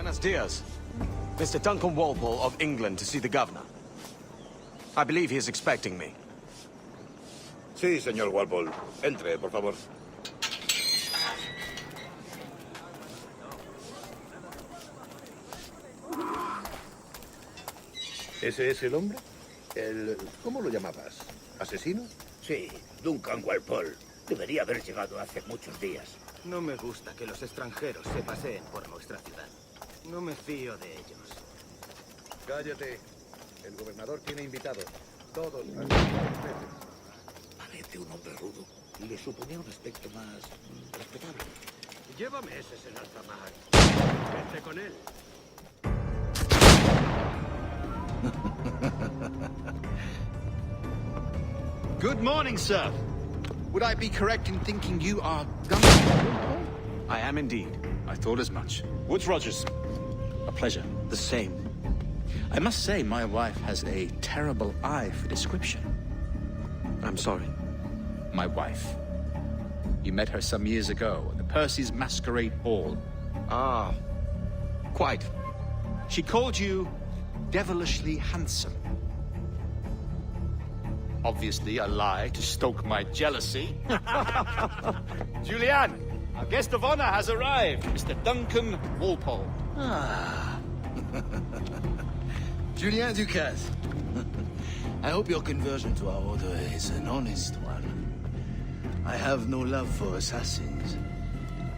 Buenos dias. Mr. Duncan Walpole of England to see the governor. I believe he is expecting me. Sí, señor Walpole. Entre, por favor. ¿Ese es el hombre? ¿Cómo lo llamabas? ¿Asesino? Sí, Duncan Walpole. Debería haber llegado hace muchos días. No me gusta que los extranjeros se paseen por nuestra ciudad. No me fío de ellos. Cállate. El gobernador tiene invitados. Todos. Parece un hombre rudo. Le suponía un aspecto más respetable. Lleva meses en alta mar. Vente con él. Good morning, sir. Would I be correct in thinking you are Duncan? I am indeed. I thought as much. Woods Rogers. A pleasure. The same. I must say, my wife has a terrible eye for description. I'm sorry. My wife. You met her some years ago at the Percy's Masquerade Ball. Ah, quite. She called you devilishly handsome. Obviously a lie to stoke my jealousy. Julianne, our guest of honor has arrived, Mr. Duncan Walpole. Ah. Julien Ducasse. I hope your conversion to our order is an honest one. I have no love for assassins,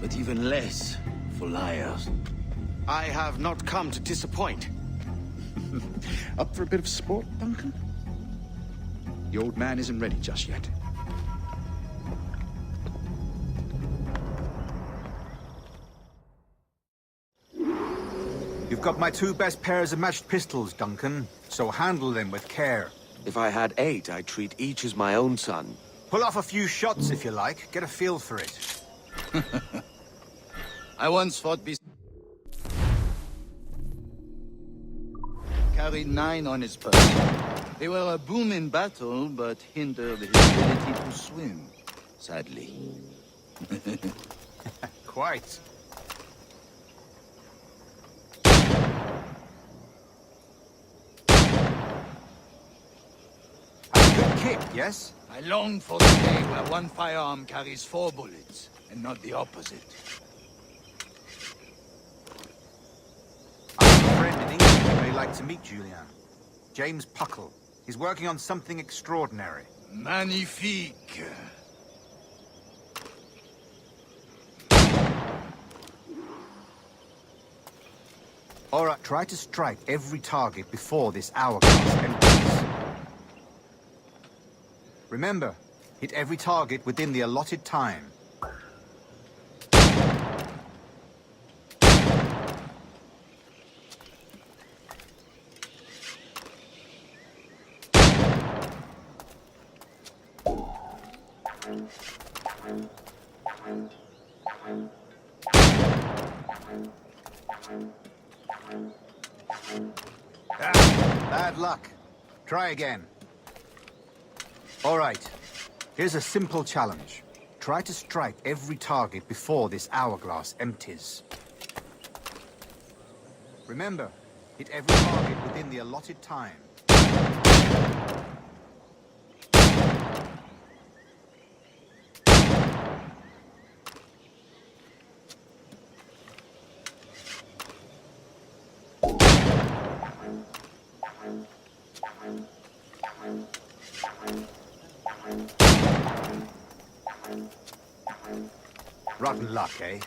but even less for liars. I have not come to disappoint. Up for a bit of sport, Duncan? The old man isn't ready just yet. You've got my two best pairs of matched pistols, Duncan, so handle them with care. If I had 8, I'd treat each as my own son. Pull off a few shots if you like, get a feel for it. I once fought carried 9 on his person. They were a boom in battle, but hindered his ability to swim, sadly. Quite. A good kick, yes? I long for the day where one firearm carries 4 bullets, and not the opposite. I have a friend in England you may like to meet, Julien. James Puckle. He's working on something extraordinary. Magnifique! All right, try to strike every target before this hourglass empties. Remember, hit every target within the allotted time. Bad luck. Try again. All right. Here's a simple challenge. Try to strike every target before this hourglass empties. Remember, hit every target within the allotted time. Rotten luck, eh?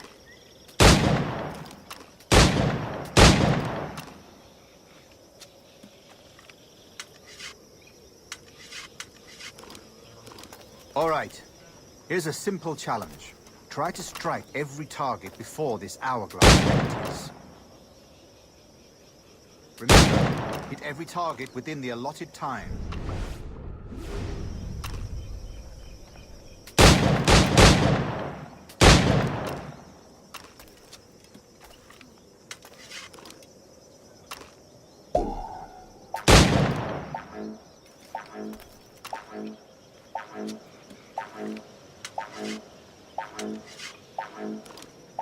All right. Here's a simple challenge. Try to strike every target before this hourglass empties. Remember, hit every target within the allotted time.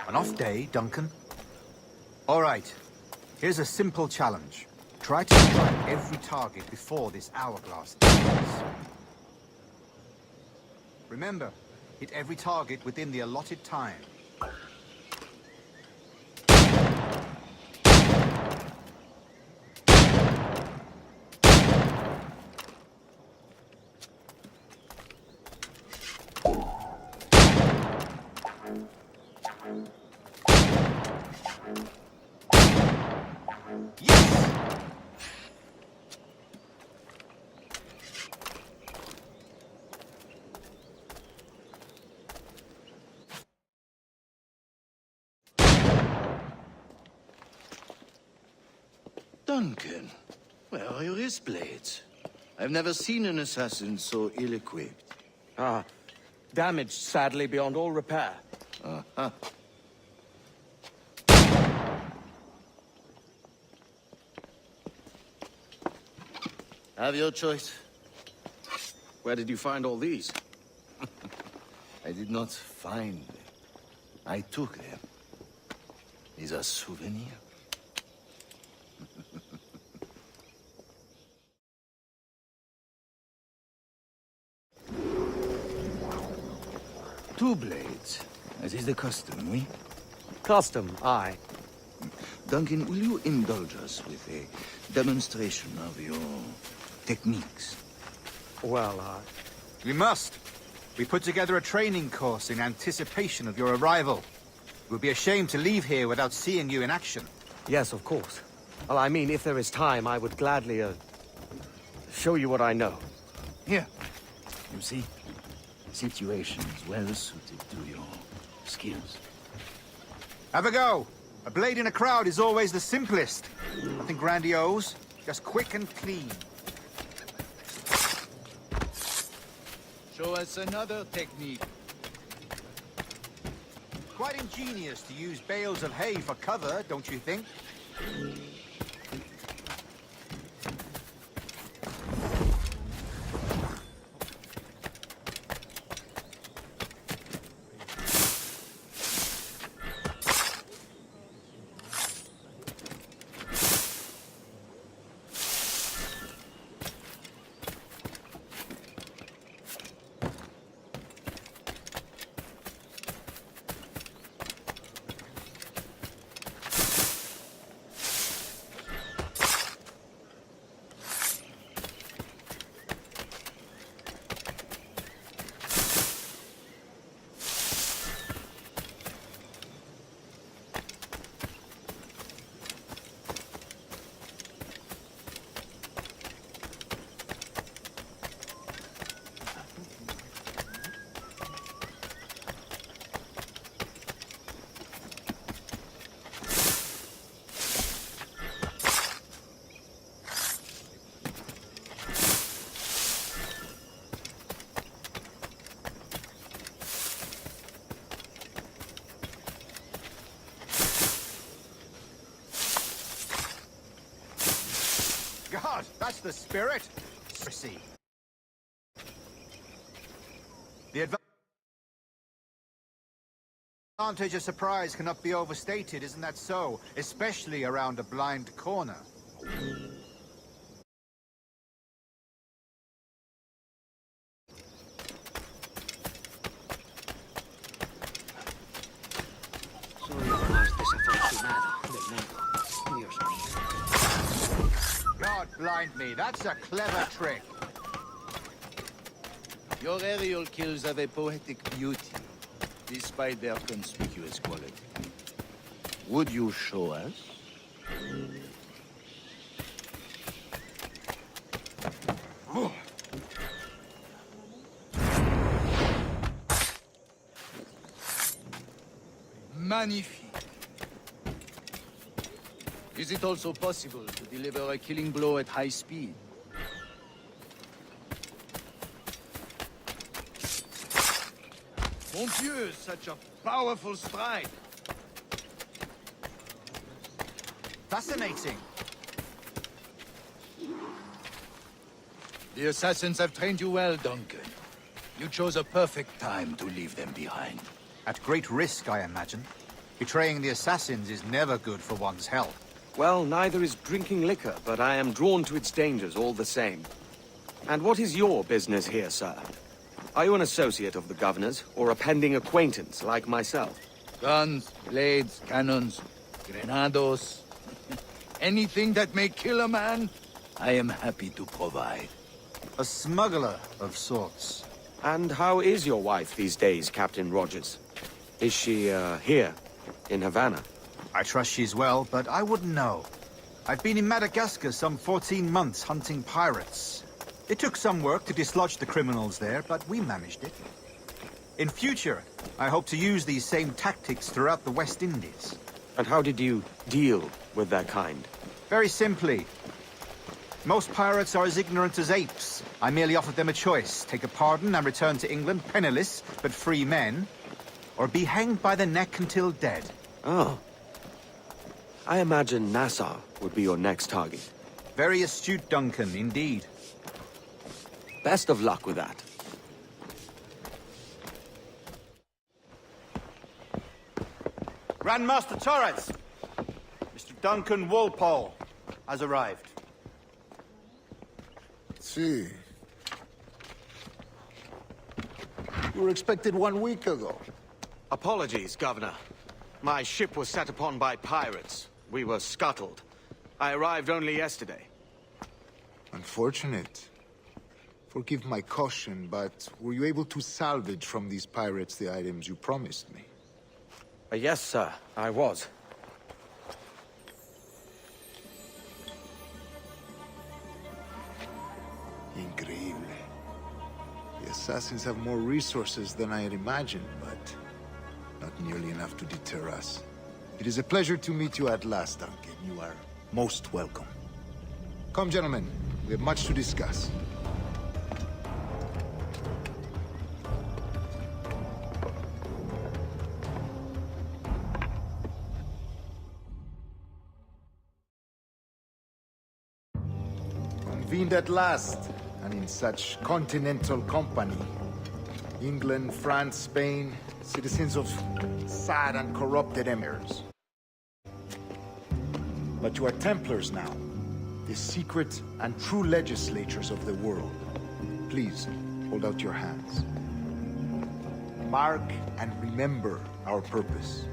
An off day, Duncan? All right. Here's a simple challenge. Try to strike every target before this hourglass ends. Remember, hit every target within the allotted time. Duncan, where are your wrist blades? I've never seen an assassin so ill-equipped. Ah, damaged sadly beyond all repair. Uh-huh. Have your choice. Where did you find all these? I did not find them. I took them. These are souvenirs. Two blades, as is the custom, oui? Custom, aye. Duncan, will you indulge us with a demonstration of your techniques? Well, We must. We put together a training course in anticipation of your arrival. It would be a shame to leave here without seeing you in action. yes, of course. Well, I mean, if there is time, I would gladly, show you what I know. Here. You see? Situations well suited to your skills. Have a go. A blade in a crowd is always the simplest. Nothing grandiose, just quick and clean. Show us another technique. Quite ingenious to use bales of hay for cover, don't you think? God, that's the spirit. See. The advantage of surprise cannot be overstated, isn't that so? Especially around a blind corner. Soy el más desafortunado del mundo. Dios mío. God blind me, that's a clever trick. Your aerial kills have a poetic beauty, despite their conspicuous quality. Would you show us? Magnifique. Is it also possible to deliver a killing blow at high speed? Mon Dieu, such a powerful strike! Fascinating. The assassins have trained you well, Duncan. You chose a perfect time to leave them behind. At great risk, I imagine. Betraying the assassins is never good for one's health. Well, neither is drinking liquor, but I am drawn to its dangers all the same. And what is your business here, sir? Are you an associate of the governor's, or a pending acquaintance like myself? Guns, blades, cannons, grenados. Anything that may kill a man, I am happy to provide. A smuggler of sorts. And how is your wife these days, Captain Rogers? Is she, here, in Havana? I trust she's well, but I wouldn't know. I've been in Madagascar some 14 months hunting pirates. It took some work to dislodge the criminals there, but we managed it. In future, I hope to use these same tactics throughout the West Indies. And how did you deal with their kind? Very simply. Most pirates are as ignorant as apes. I merely offered them a choice. Take a pardon and return to England penniless, but free men, or be hanged by the neck until dead. Oh. I imagine Nassau would be your next target. Very astute, Duncan, indeed. Best of luck with that. Grandmaster Torres! Mr. Duncan Walpole has arrived. See. You were expected 1 week ago. Apologies, Governor. My ship was set upon by pirates. We were scuttled. I arrived only yesterday. Unfortunate. Forgive my caution, but were you able to salvage from these pirates the items you promised me? Yes, sir, I was. Increíble. The assassins have more resources than I had imagined, but not nearly enough to deter us. It is a pleasure to meet you at last, Duncan. You are most welcome. Come, gentlemen. We have much to discuss. Convened at last, and in such continental company. England, France, Spain, citizens of sad and corrupted empires. But you are Templars now, the secret and true legislators of the world. Please, hold out your hands. Mark and remember our purpose.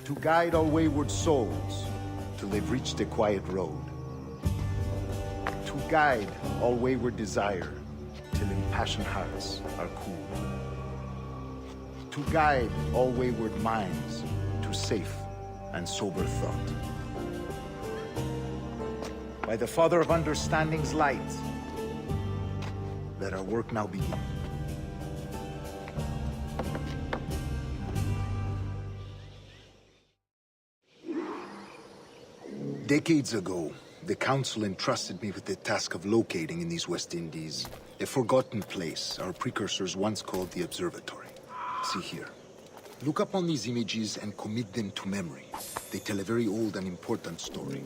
To guide all wayward souls till they've reached the quiet road. To guide all wayward desire till impassioned hearts are cool. To guide all wayward minds to safe and sober thought. By the Father of Understanding's light, let our work now begin. Decades ago, the Council entrusted me with the task of locating in these West Indies a forgotten place our precursors once called the Observatory. See here. Look up on these images and commit them to memory. They tell a very old and important story.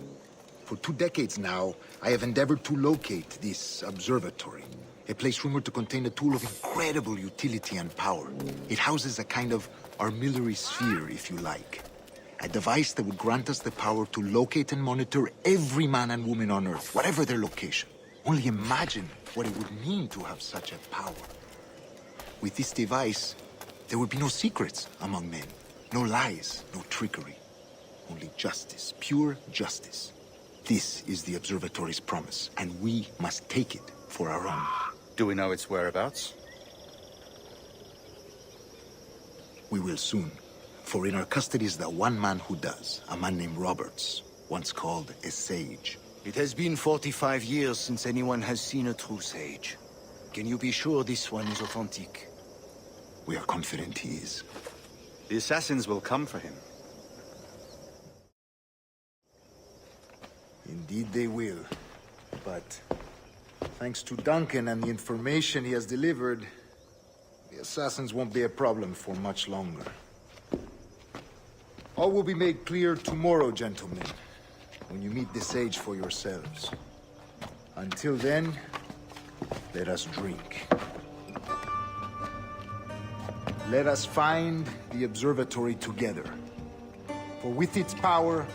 For 2 decades now, I have endeavored to locate this observatory, a place rumored to contain a tool of incredible utility and power. It houses a kind of armillary sphere, if you like. A device that would grant us the power to locate and monitor every man and woman on Earth, whatever their location. Only imagine what it would mean to have such a power. With this device, there would be no secrets among men, no lies, no trickery. Only justice, pure justice. This is the Observatory's promise, and we must take it for our own. Do we know its whereabouts? We will soon. For in our custody is the one man who does, a man named Roberts, once called a sage. It has been 45 years since anyone has seen a true sage. Can you be sure this one is authentic? We are confident he is. The assassins will come for him. Indeed they will. But thanks to Duncan and the information he has delivered, the assassins won't be a problem for much longer. All will be made clear tomorrow, gentlemen, when you meet the sage for yourselves. Until then, let us drink. Let us find the observatory together. For with its power,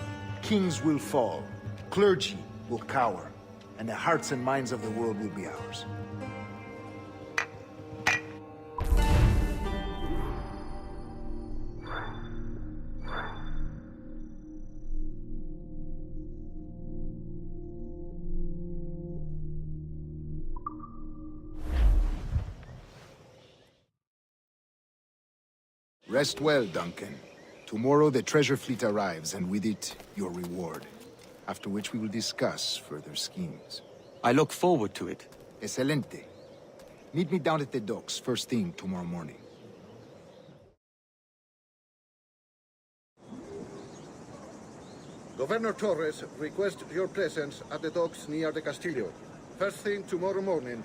kings will fall, clergy will cower, and the hearts and minds of the world will be ours. Rest well, Duncan. Tomorrow the treasure fleet arrives, and with it, your reward. After which we will discuss further schemes. I look forward to it. Excelente. Meet me down at the docks first thing tomorrow morning. Governor Torres requests your presence at the docks near the Castillo. First thing tomorrow morning,